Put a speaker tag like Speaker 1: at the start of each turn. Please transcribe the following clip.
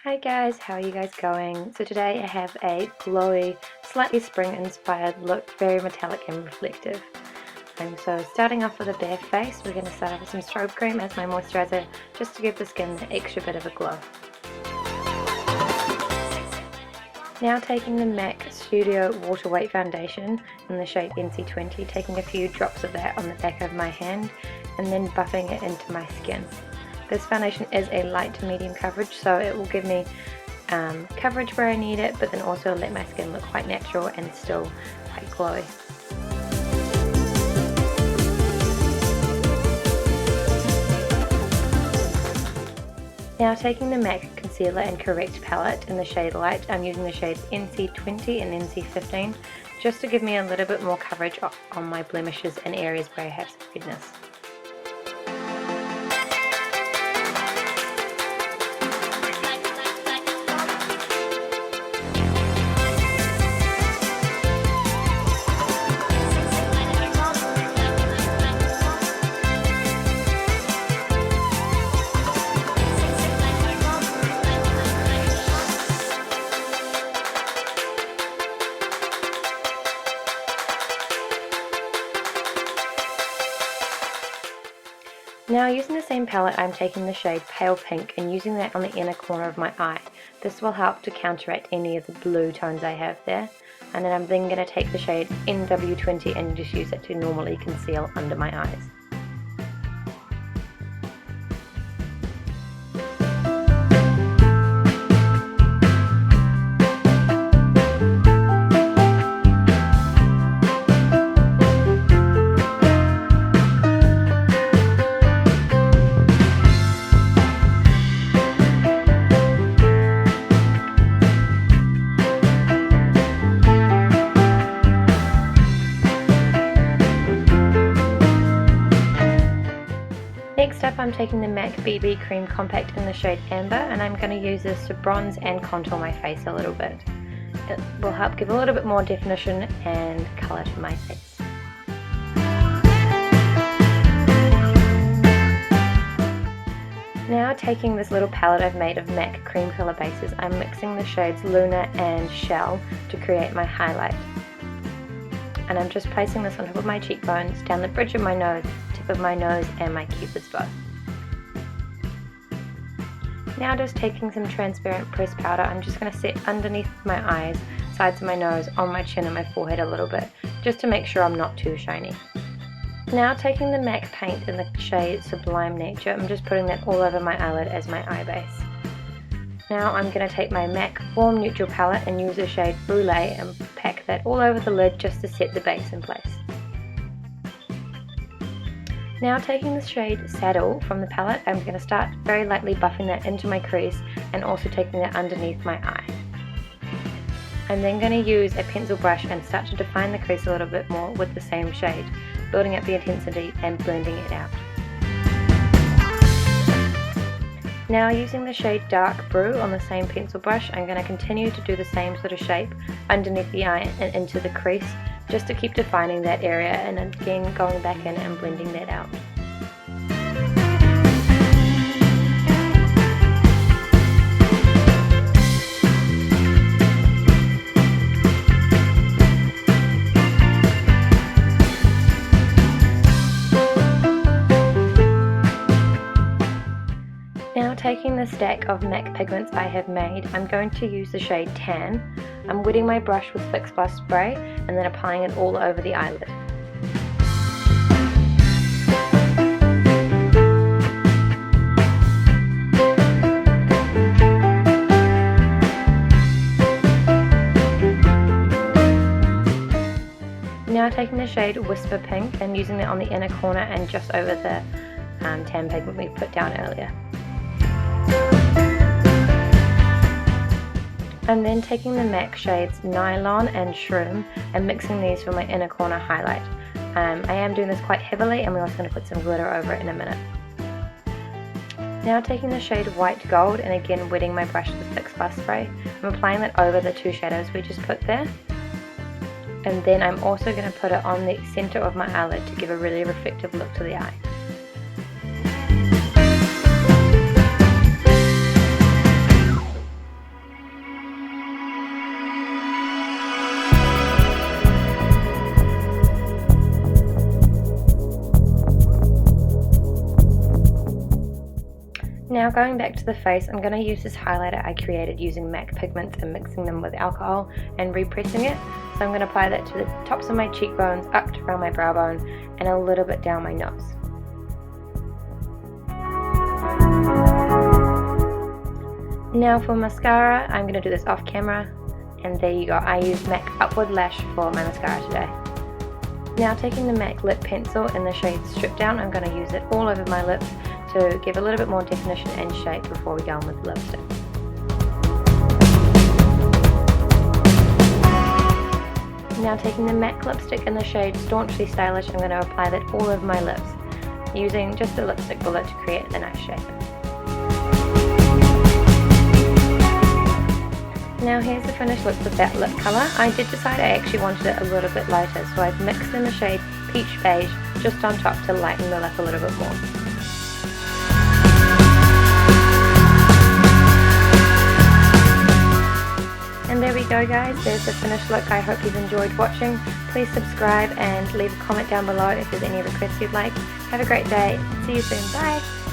Speaker 1: Hi guys, how are you guys going? So today I have a glowy, slightly spring inspired look, very metallic and reflective. And so starting off with a bare face, we're going to start off with some strobe cream as my moisturizer, just to give the skin the extra bit of a glow. Now taking the MAC Studio Water Weight Foundation in the shade NC20, taking a few drops of that on the back of my hand and then buffing it into my skin. This foundation is a light to medium coverage, so it will give me coverage where I need it, but then also let my skin look quite natural and still quite glowy. Now taking the MAC Concealer and Correct palette in the shade Light, I'm using the shades NC20 and NC15 just to give me a little bit more coverage on my blemishes and areas where I have some redness. Now using the same palette, I'm taking the shade Pale Pink and using that on the inner corner of my eye. This will help to counteract any of the blue tones I have there. And then I'm going to take the shade NW20 and just use it to normally conceal under my eyes. Next up, I'm taking the MAC BB Cream Compact in the shade Amber, and I'm going to use this to bronze and contour my face a little bit. It will help give a little bit more definition and colour to my face. Now taking this little palette I've made of MAC cream colour bases, I'm mixing the shades Luna and Shell to create my highlight. And I'm just placing this on top of my cheekbones, down the bridge of my nose, tip of my nose and my cupid's bow. Now just taking some transparent pressed powder, I'm just going to set underneath my eyes, sides of my nose, on my chin and my forehead a little bit, just to make sure I'm not too shiny. Now taking the MAC paint in the shade Sublime Nature, I'm just putting that all over my eyelid as my eye base. Now I'm going to take my MAC Warm Neutral palette and use the shade Brulee and pack that all over the lid just to set the base in place. Now taking the shade Saddle from the palette, I'm going to start very lightly buffing that into my crease and also taking that underneath my eye. I'm then going to use a pencil brush and start to define the crease a little bit more with the same shade, building up the intensity and blending it out. Now using the shade Dark Brew on the same pencil brush, I'm going to continue to do the same sort of shape underneath the eye and into the crease, just to keep defining that area and again going back in and blending that out. Now taking the stack of MAC pigments I have made, I'm going to use the shade Tan. I'm wetting my brush with Fix Plus spray and then applying it all over the eyelid. Now taking the shade Whisper Pink and using it on the inner corner and just over the tan pigment we put down earlier. I'm then taking the MAC shades Nylon and Shroom and mixing these for my inner corner highlight. I am doing this quite heavily and we're also going to put some glitter over it in a minute. Now taking the shade White Gold and again wetting my brush with Fix Plus spray, I'm applying that over the two shadows we just put there. And then I'm also going to put it on the centre of my eyelid to give a really reflective look to the eye. Now going back to the face, I'm going to use this highlighter I created using MAC pigments and mixing them with alcohol and repressing it. So I'm going to apply that to the tops of my cheekbones, up to around my brow bone, and a little bit down my nose. Now for mascara, I'm going to do this off camera, and there you go. I used MAC Upward Lash for my mascara today. Now taking the MAC lip pencil in the shade Strip Down, I'm going to use it all over my lips to give a little bit more definition and shape before we go on with the lipstick. Now taking the MAC lipstick in the shade Staunchly Stylish, I'm going to apply that all over my lips, using just a lipstick bullet to create a nice shape. Now here's the finished look with that lip colour. I did decide I actually wanted it a little bit lighter, so I've mixed in the shade Peach Beige just on top to lighten the lip a little bit more. And there we go guys, there's the finished look. I hope you've enjoyed watching. Please subscribe and leave a comment down below if there's any requests you'd like. Have a great day. See you soon. Bye!